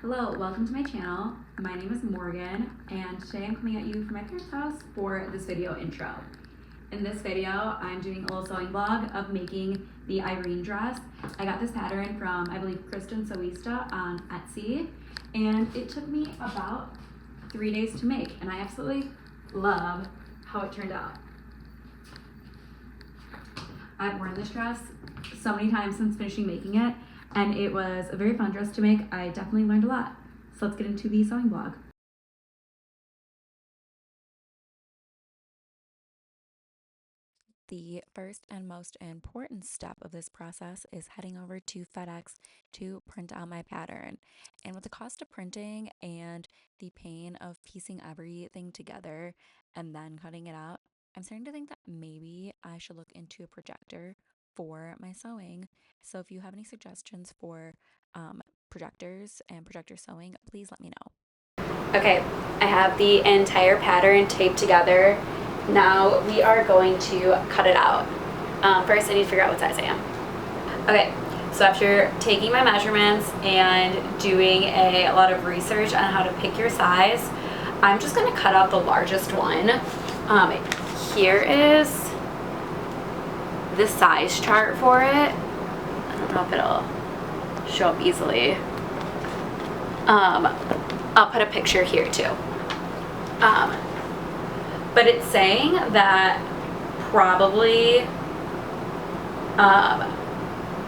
Hello, welcome to my channel. My name is Morgan, and today I'm coming at you from my parents' house for this video intro. In this video, I'm doing a little sewing vlog of making the Irene dress. I got this pattern from, I believe, Kristina Sewista on Etsy, and it took me about 3 days to make, and I absolutely love how it turned out. I've worn this dress so many times since finishing making it, and it was a very fun dress to make. I definitely learned a lot. So let's get into the sewing vlog. The first and most important step of this process is heading over to FedEx to print out my pattern. And with the cost of printing and the pain of piecing everything together and then cutting it out, I'm starting to think that maybe I should look into a projector for my sewing. So if you have any suggestions for projectors and projector sewing, please let me know. Okay, I have the entire pattern taped together. Now we are going to cut it out. First I need to figure out what size I am. Okay, so after taking my measurements and doing a lot of research on how to pick your size, I'm just gonna cut out the largest one. Here is the size chart for it. I don't know if it'll show up easily. I'll put a picture here too. But it's saying that probably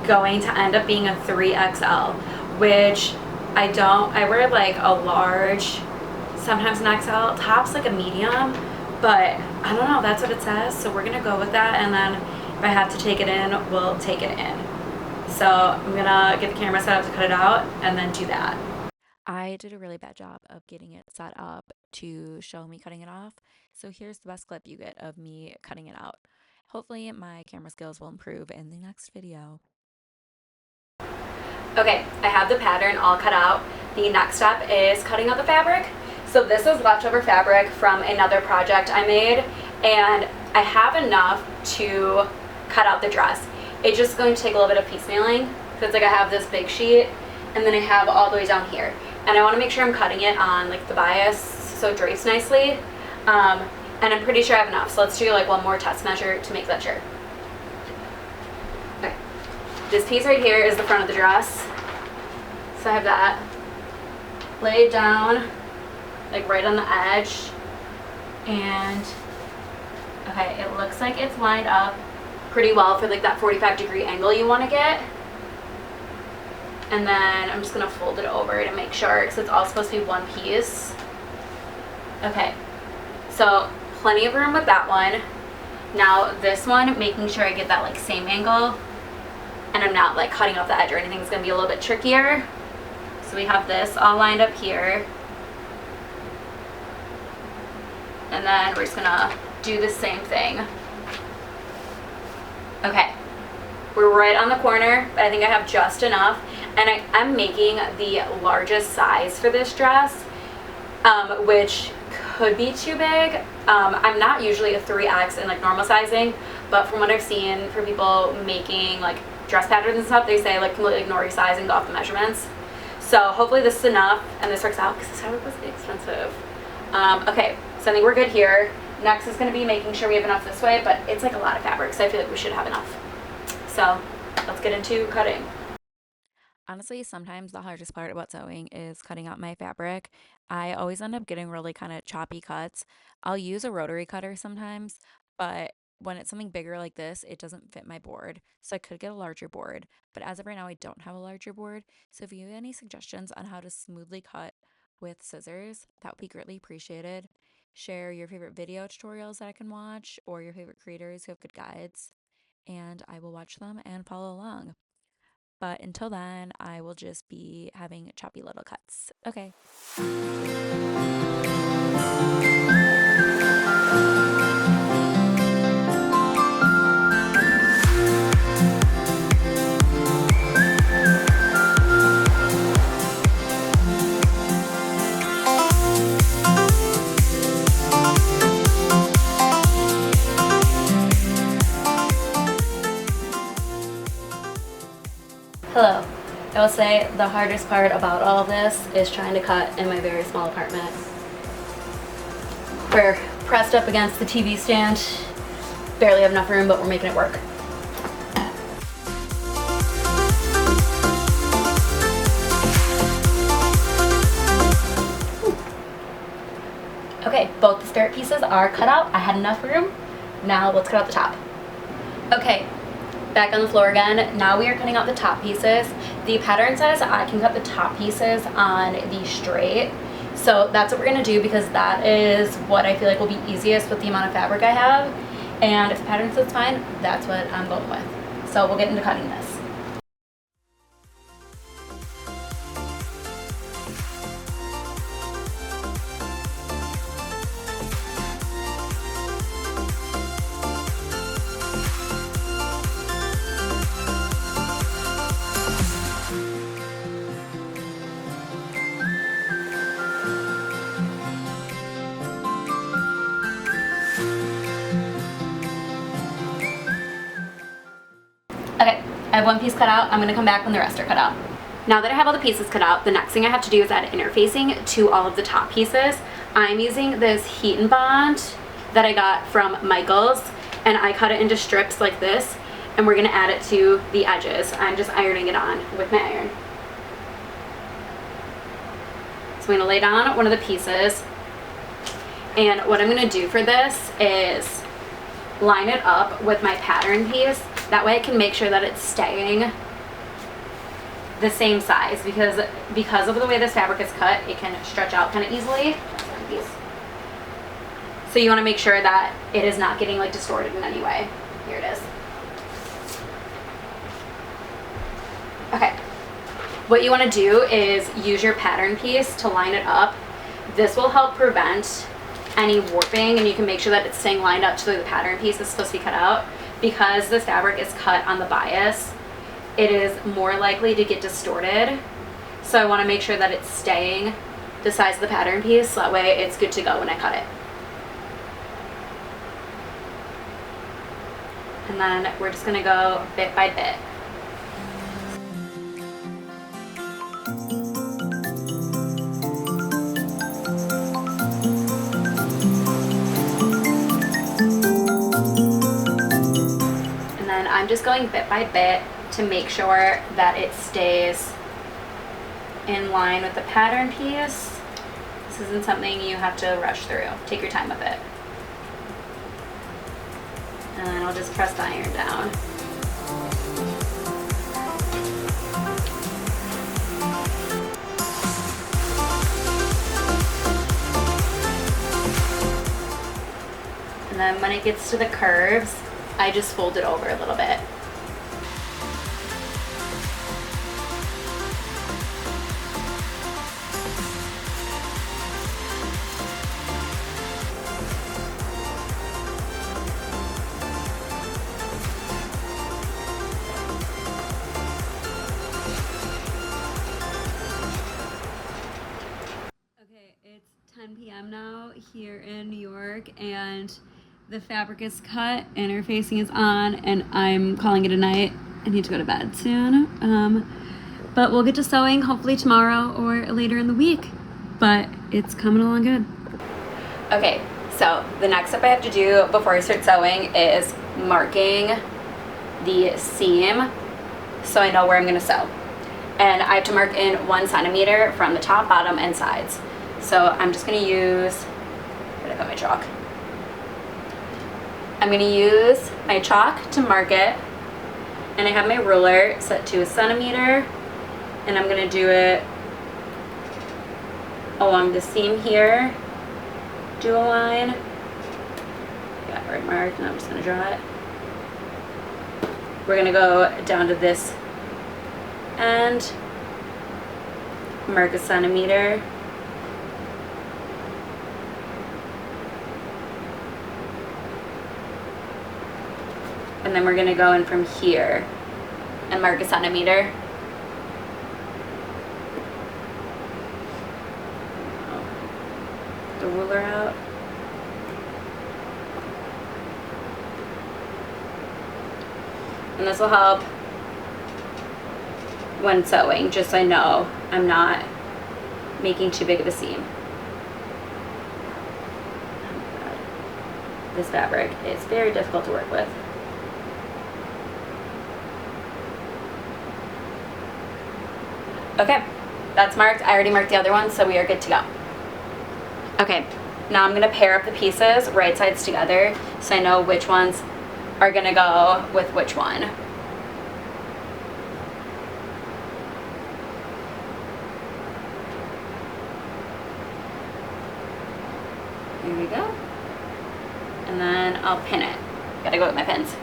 going to end up being a 3XL, which I wear like a large, sometimes an XL, tops like a medium, but I don't know, that's what it says, so we're gonna go with that, and then if I have to take it in, we'll take it in. So I'm gonna get the camera set up to cut it out and then do that. I did a really bad job of getting it set up to show me cutting it off. So here's the best clip you get of me cutting it out. Hopefully my camera skills will improve in the next video. Okay, I have the pattern all cut out. The next step is cutting out the fabric. So this is leftover fabric from another project I made, and I have enough to cut out the dress. It's just going to take a little bit of piecemealing, because like I have this big sheet, and then I have all the way down here. And I want to make sure I'm cutting it on like the bias so it drapes nicely. And I'm pretty sure I have enough. So let's do like one more test measure to make that sure. Okay. This piece right here is the front of the dress. So I have that laid down like right on the edge. And okay, it looks like it's lined up pretty well for like that 45-degree angle you want to get. And then I'm just gonna fold it over to make sure, because it's all supposed to be one piece. Okay, so plenty of room with that one. Now this one, making sure I get that like same angle, and I'm not like cutting off the edge or anything. It's gonna be a little bit trickier. So we have this all lined up here. And then we're just gonna do the same thing. Okay, we're right on the corner, but I think I have just enough. And I'm making the largest size for this dress, which could be too big. I'm not usually a 3X in like normal sizing, but from what I've seen for people making like dress patterns and stuff, they say like completely ignore your size and go off the measurements. So hopefully this is enough and this works out, because this fabric was expensive. Okay, so I think we're good here. Next is going to be making sure we have enough this way, but it's like a lot of fabric, so I feel like we should have enough. So let's get into cutting. Honestly, sometimes the hardest part about sewing is cutting out my fabric. I always end up getting really kind of choppy cuts. I'll use a rotary cutter sometimes, but when it's something bigger like this, it doesn't fit my board. So I could get a larger board, but as of right now, I don't have a larger board. So if you have any suggestions on how to smoothly cut with scissors, that would be greatly appreciated. Share your favorite video tutorials that I can watch, or your favorite creators who have good guides, and I will watch them and follow along. But until then, I will just be having choppy little cuts. Okay. Hello. I will say the hardest part about all of this is trying to cut in my very small apartment. We're pressed up against the TV stand, barely have enough room, but we're making it work. Okay, both the skirt pieces are cut out. I had enough room. Now let's cut out the top. Okay, back on the floor again. Now we are cutting out the top pieces. The pattern says I can cut the top pieces on the straight. So that's what we're gonna do because that is what I feel like will be easiest with the amount of fabric I have. And if the pattern says fine, that's what I'm going with. So we'll get into cutting this. Okay, I have one piece cut out. I'm gonna come back when the rest are cut out. Now that I have all the pieces cut out, the next thing I have to do is add interfacing to all of the top pieces. I'm using this Heat and Bond that I got from Michaels, and I cut it into strips like this, and we're gonna add it to the edges. I'm just ironing it on with my iron. So I'm gonna lay down one of the pieces, and what I'm gonna do for this is line it up with my pattern piece. That way I can make sure that it's staying the same size because of the way this fabric is cut, it can stretch out kind of easily. So you want to make sure that it is not getting like distorted in any way. Here it is. Okay. What you want to do is use your pattern piece to line it up. This will help prevent any warping, and you can make sure that it's staying lined up to the pattern piece is supposed to be cut out. Because this fabric is cut on the bias, it is more likely to get distorted. So I want to make sure that it's staying the size of the pattern piece, so that way it's good to go when I cut it. And then we're just going to go bit by bit. I'm just going bit by bit to make sure that it stays in line with the pattern piece. This isn't something you have to rush through. Take your time with it. And then I'll just press the iron down. And then when it gets to the curves, I just fold it over a little bit. Okay, it's 10 p.m. now here in New York, and the fabric is cut, interfacing is on, and I'm calling it a night. I need to go to bed soon. But we'll get to sewing hopefully tomorrow or later in the week. But it's coming along good. Okay, so the next step I have to do before I start sewing is marking the seam so I know where I'm gonna sew. And I have to mark in 1 centimeter from the top, bottom, and sides. So I'm just gonna use, where did I put my chalk? I'm going to use my chalk to mark it, and I have my ruler set to 1 centimeter, and I'm going to do it along the seam here, do a line, got it right marked, and I'm just going to draw it. We're going to go down to this end, mark 1 centimeter, and then we're going to go in from here and mark 1 centimeter. The ruler out. And this will help when sewing, just so I know I'm not making too big of a seam. This fabric is very difficult to work with. Okay, that's marked. I already marked the other one, so we are good to go. Okay, now I'm gonna pair up the pieces right sides together so I know which ones are gonna go with which one. There we go. And then I'll pin it. Gotta go with my pins.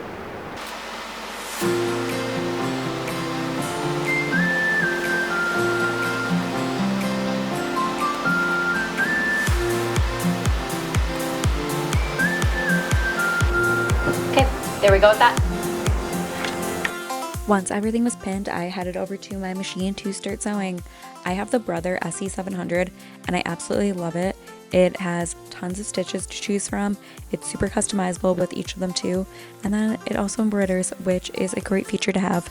Okay, there we go with that. Once everything was pinned, I headed over to my machine to start sewing. I have the Brother SE700 and I absolutely love it. It has tons of stitches to choose from. It's super customizable with each of them too. And then it also embroiders, which is a great feature to have.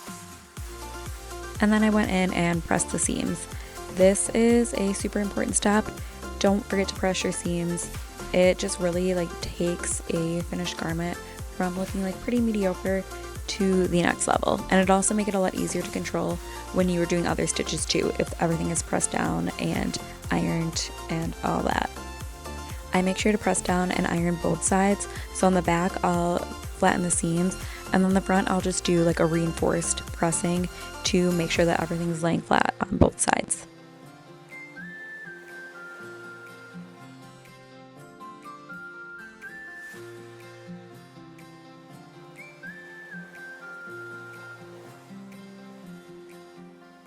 And then I went in and pressed the seams. This is a super important step. Don't forget to press your seams. It just really takes a finished garment from looking pretty mediocre to the next level. And it also make it a lot easier to control when you are doing other stitches too, if everything is pressed down and ironed and all that. I make sure to press down and iron both sides. So on the back, I'll flatten the seams, and on the front, I'll just do a reinforced pressing to make sure that everything's laying flat on both sides.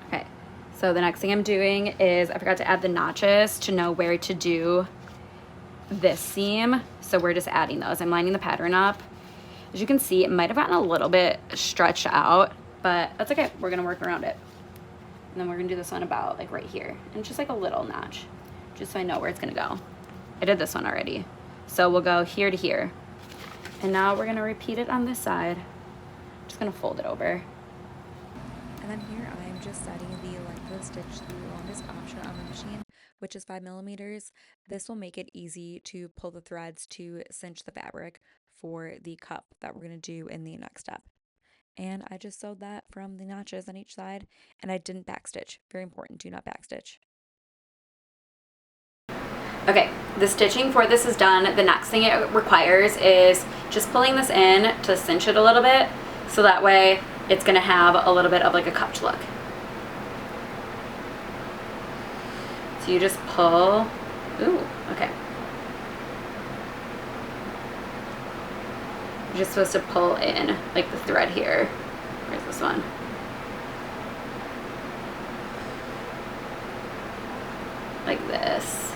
Okay, so the next thing I'm doing is I forgot to add the notches to know where to do this seam. So we're just adding those. I'm lining the pattern up. As you can see, it might have gotten a little bit stretched out, but that's okay. We're gonna work around it. And then we're gonna do this one about right here. And just a little notch, just so I know where it's gonna go. I did this one already. So we'll go here to here. And now we're gonna repeat it on this side. Just gonna fold it over. And then here I'm just setting the length of the stitch to the longest option on the machine, which is 5 mm. This will make it easy to pull the threads to cinch the fabric for the cup that we're going to do in the next step. And I just sewed that from the notches on each side, and I didn't backstitch. Very important, do not backstitch. Okay, the stitching for this is done. The next thing it requires is just pulling this in to cinch it a little bit, so that way it's gonna have a little bit of a cupped look. So you just pull, ooh, okay. You're just supposed to pull in the thread here. Where's this one? Like this.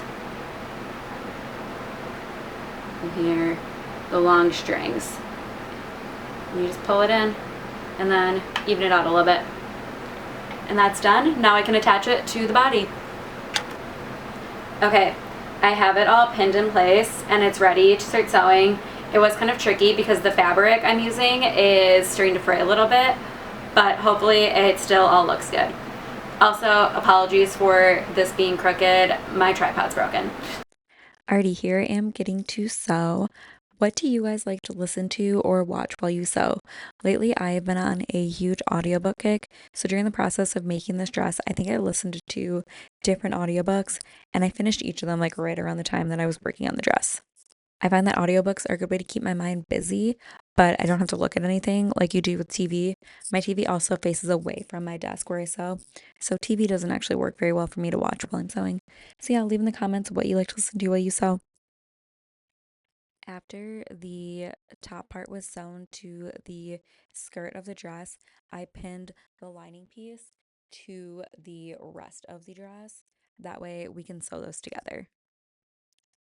And here, the long strings. And you just pull it in and then even it out a little bit. And that's done. Now I can attach it to the body. Okay, I have it all pinned in place and it's ready to start sewing. It was kind of tricky because the fabric I'm using is starting to fray a little bit, but hopefully it still all looks good. Also, apologies for this being crooked. My tripod's broken. Alrighty, here I am getting to sew. What do you guys like to listen to or watch while you sew? Lately, I have been on a huge audiobook kick. So during the process of making this dress, I think I listened to different audiobooks and I finished each of them right around the time that I was working on the dress. I find that audiobooks are a good way to keep my mind busy, but I don't have to look at anything like you do with TV. My TV also faces away from my desk where I sew, so TV doesn't actually work very well for me to watch while I'm sewing. So yeah, leave in the comments what you like to listen to while you sew. After the top part was sewn to the skirt of the dress, I pinned the lining piece to the rest of the dress. That way we can sew those together.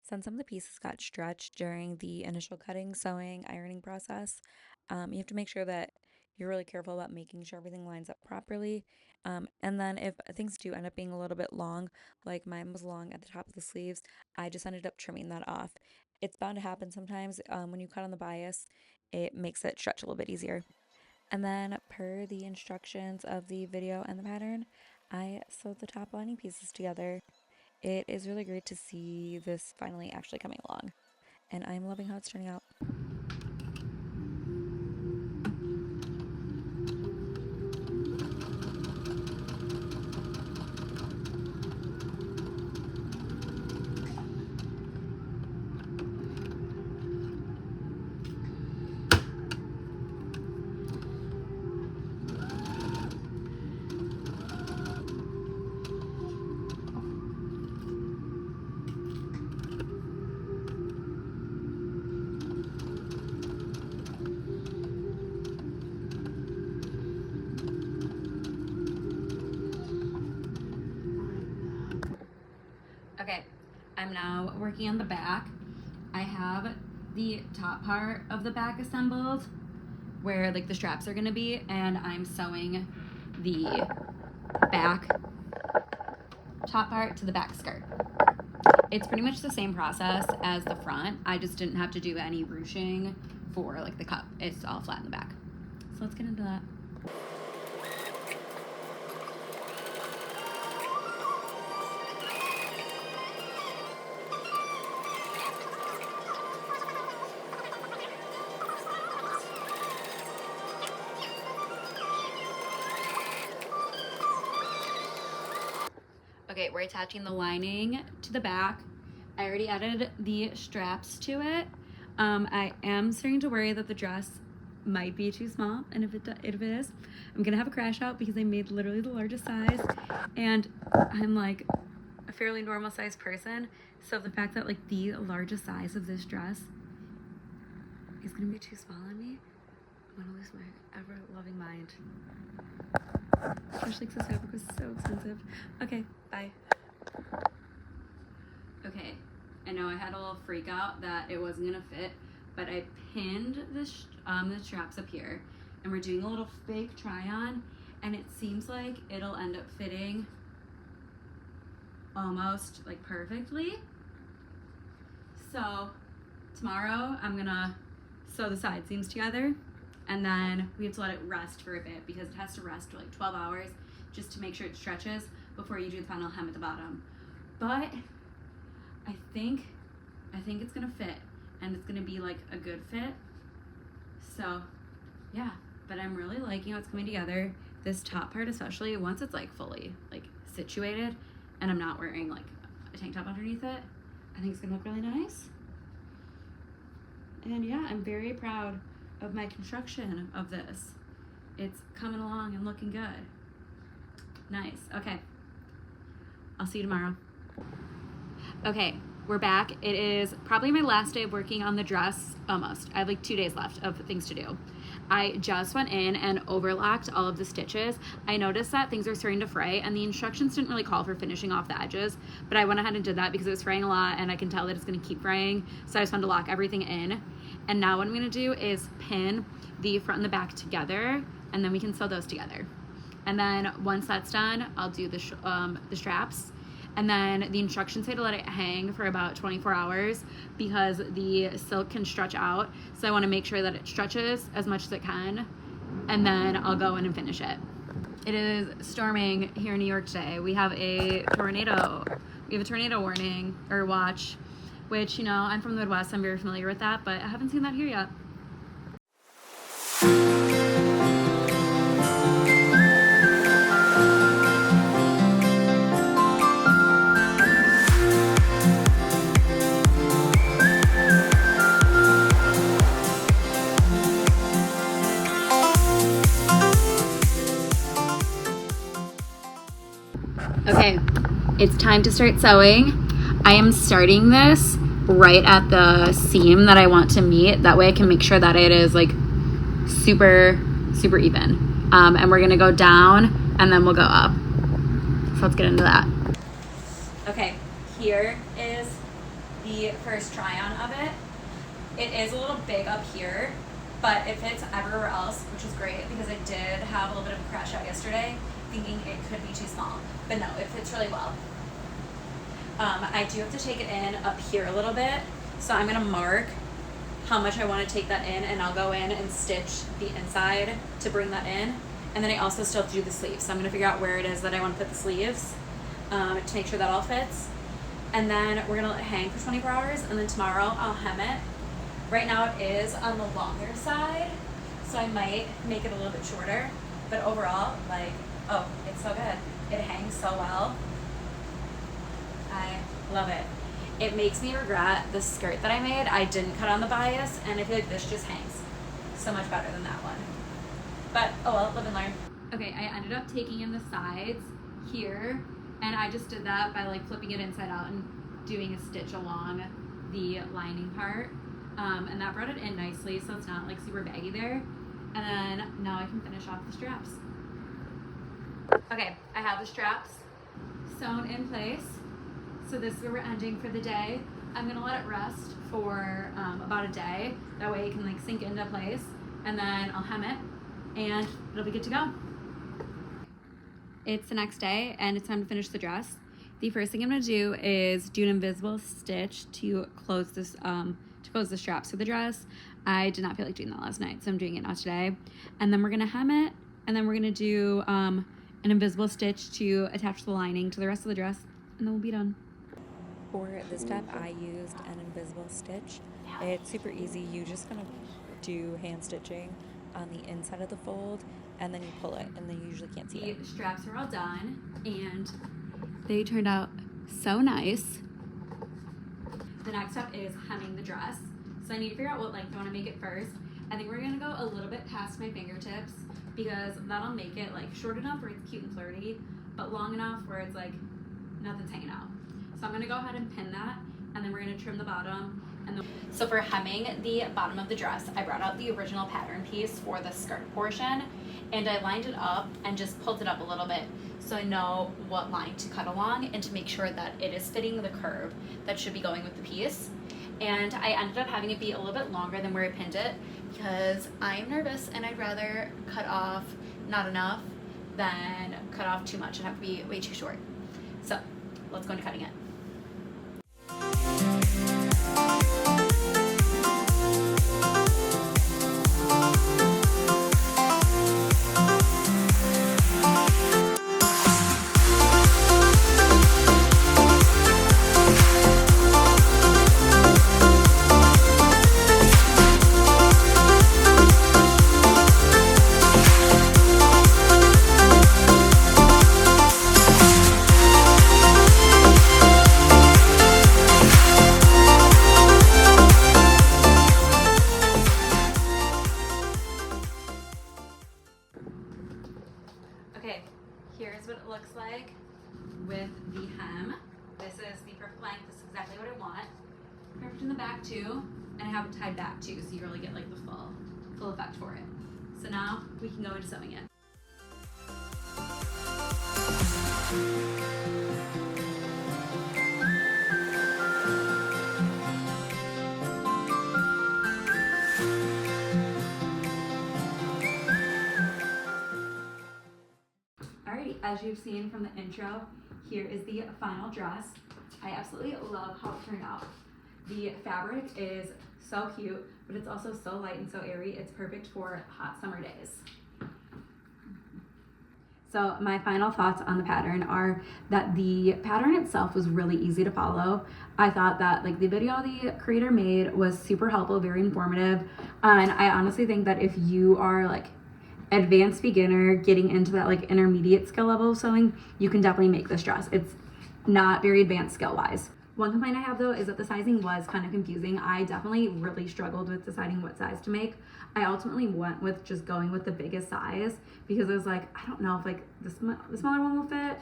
Since some of the pieces got stretched during the initial cutting, sewing, ironing process, you have to make sure that you're really careful about making sure everything lines up properly. And then if things do end up being a little bit long, like mine was long at the top of the sleeves, I just ended up trimming that off. It's bound to happen sometimes when you cut on the bias, it makes it stretch a little bit easier. And then per the instructions of the video and the pattern, I sewed the top lining pieces together. It is really great to see this finally actually coming along, and I'm loving how it's turning out. Okay, I'm now working on the back. I have the top part of the back assembled where like the straps are gonna be, and I'm sewing the back top part to the back skirt. It's pretty much the same process as the front. I just didn't have to do any ruching for like the cup. It's all flat in the back. So let's get into that. Okay, we're attaching the lining to the back. I already added the straps to it. I am starting to worry that the dress might be too small, and if it is, I'm gonna have a crash out because I made literally the largest size, and I'm like a fairly normal sized person. So the fact that like the largest size of this dress is gonna be too small on me, I'm gonna lose my ever loving mind. Especially because this fabric was so expensive. Okay, bye. Okay, I know I had a little freak out that it wasn't gonna fit, but I pinned the straps up here, and we're doing a little fake try on, and it seems like it'll end up fitting almost like perfectly. So tomorrow I'm gonna sew the side seams together, and then we have to let it rest for a bit because it has to rest for like 12 hours just to make sure it stretches before you do the final hem at the bottom. But I think it's gonna fit, and it's gonna be like a good fit. So yeah, but I'm really liking how it's coming together. This top part, especially once it's like fully like situated and I'm not wearing like a tank top underneath it, I think it's gonna look really nice. And yeah, I'm very proud of my construction of this. It's coming along and looking good. Nice. Okay, I'll see you tomorrow. Okay, we're back. It is probably my last day of working on the dress, almost. I have like 2 days left of things to do. I just went in and overlocked all of the stitches. I noticed that things are starting to fray, and the instructions didn't really call for finishing off the edges, but I went ahead and did that because it was fraying a lot and I can tell that it's gonna keep fraying. So I just wanted to lock everything in. And now what I'm gonna do is pin the front and the back together, and then we can sew those together. And then once that's done, I'll do the straps. And then the instructions say to let it hang for about 24 hours because the silk can stretch out. So I want to make sure that it stretches as much as it can, and then I'll go in and finish it. It is storming here in New York today. We have a tornado. We have a tornado warning or watch, which, you know, I'm from the Midwest. I'm very familiar with that, but I haven't seen that here yet. Okay, it's time to start sewing. I am starting this right at the seam that I want to meet. That way I can make sure that it is like super even. And we're gonna go down and then we'll go up. So let's get into that. Okay, here is the first try on of it. It is a little big up here, but it fits everywhere else, which is great because I did have a little bit of a crash out yesterday thinking it could be too small, but no, it fits really well. I do have to take it in up here a little bit, so I'm gonna mark how much I want to take that in, and I'll go in and stitch the inside to bring that in. And then I also still have to do the sleeves. So I'm going to figure out where it is that I want to put the sleeves to make sure that all fits. And then we're going to let it hang for 24 hours, and then tomorrow I'll hem it. Right now it is on the longer side, so I might make it a little bit shorter. But overall, like, oh, it's so good. It hangs so well. I love it. It makes me regret the skirt that I made. I didn't cut on the bias, and I feel like this just hangs so much better than that one. But, oh well, live and learn. Okay, I ended up taking in the sides here, and I just did that by like flipping it inside out and doing a stitch along the lining part. And that brought it in nicely, so it's not like super baggy there. And then now I can finish off the straps. Okay, I have the straps sewn in place. So this is where we're ending for the day. I'm gonna let it rest for about a day. That way it can like sink into place, and then I'll hem it and it'll be good to go. It's the next day and it's time to finish the dress. The first thing I'm gonna do is do an invisible stitch to close this close the straps for the dress. I did not feel like doing that last night, so I'm doing it now today. And then we're gonna hem it, and then we're gonna do an invisible stitch to attach the lining to the rest of the dress, and then we'll be done. For this step, I used an invisible stitch. It's super easy. You just kind of do hand stitching on the inside of the fold, and then you pull it, and then you usually can't see it. The straps are all done, and they turned out so nice. The next step is hemming the dress. So I need to figure out what length I want to make it first. I think we're gonna go a little bit past my fingertips, because that'll make it like short enough where it's cute and flirty, but long enough where it's like nothing's hanging out. So I'm gonna go ahead and pin that, and then we're gonna trim the bottom. So for hemming the bottom of the dress, I brought out the original pattern piece for the skirt portion, and I lined it up and just pulled it up a little bit so I know what line to cut along and to make sure that it is fitting the curve that should be going with the piece. And I ended up having it be a little bit longer than where I pinned it, because I am nervous and I'd rather cut off not enough than cut off too much and have to be way too short. So let's go into cutting it. Okay, here's what it looks like with the hem. This is the perfect length. This is exactly what I want. Perfect in the back too, and I have it tied back too, so you really get like the full effect for it. So now we can go into sewing it. Alrighty, as you've seen from the intro, here is the final dress. I absolutely love how it turned out. The fabric is so cute, but it's also so light and so airy. It's perfect for hot summer days. So my final thoughts on the pattern are that the pattern itself was really easy to follow. I thought that like the video the creator made was super helpful, very informative. And I honestly think that if you are like advanced beginner getting into that like intermediate skill level of sewing, you can definitely make this dress. It's not very advanced skill wise. One complaint I have though is that the sizing was kind of confusing. I definitely really struggled with deciding what size to make. I ultimately went with just going with the biggest size, because I was like, I don't know if like the smaller one will fit,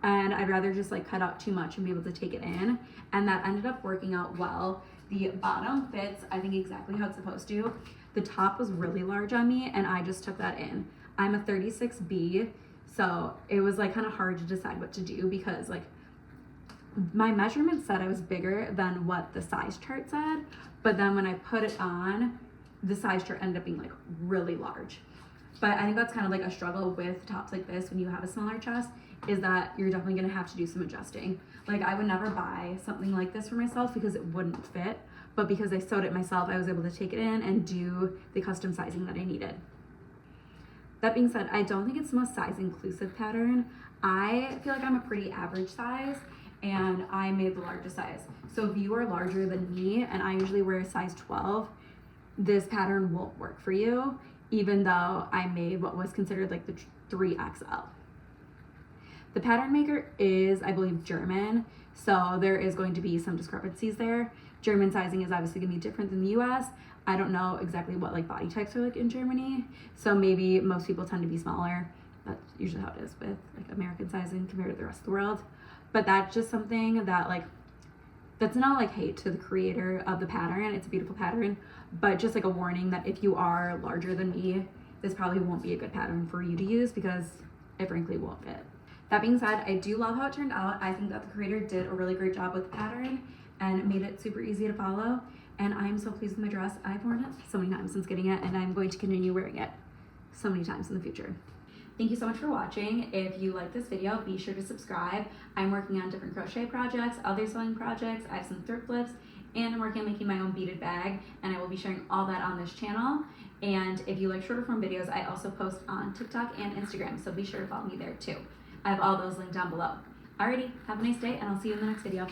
and I'd rather just like cut out too much and be able to take it in, and that ended up working out well. The bottom fits, I think, exactly how it's supposed to. The top was really large on me, and I just took that in. I'm a 36B, so it was like kind of hard to decide what to do, because like my measurement said I was bigger than what the size chart said, but then when I put it on, the size chart ended up being like really large. But I think that's kind of like a struggle with tops like this when you have a smaller chest, is that you're definitely gonna have to do some adjusting. Like I would never buy something like this for myself because it wouldn't fit, but because I sewed it myself, I was able to take it in and do the custom sizing that I needed. That being said, I don't think it's the most size inclusive pattern. I feel like I'm a pretty average size and I made the largest size. So if you are larger than me, and I usually wear a size 12, this pattern won't work for you, even though I made what was considered like the 3XL. The pattern maker is, I believe, German, so there is going to be some discrepancies there. German sizing is obviously gonna be different than the US. I don't know exactly what like body types are like in Germany, so maybe most people tend to be smaller. That's usually how it is with like American sizing compared to the rest of the world. But that's just something that like, that's not like hate to the creator of the pattern. It's a beautiful pattern, but just like a warning that if you are larger than me, this probably won't be a good pattern for you to use because it frankly won't fit. That being said, I do love how it turned out. I think that the creator did a really great job with the pattern and made it super easy to follow. And I'm so pleased with my dress. I've worn it so many times since getting it, and I'm going to continue wearing it so many times in the future. Thank you so much for watching. If you like this video, be sure to subscribe. I'm working on different crochet projects, other sewing projects. I have some thrift flips, and I'm working on making my own beaded bag, and I will be sharing all that on this channel. And if you like shorter form videos, I also post on TikTok and Instagram, so be sure to follow me there too. I have all those linked down below. Alrighty, have a nice day, and I'll see you in the next video.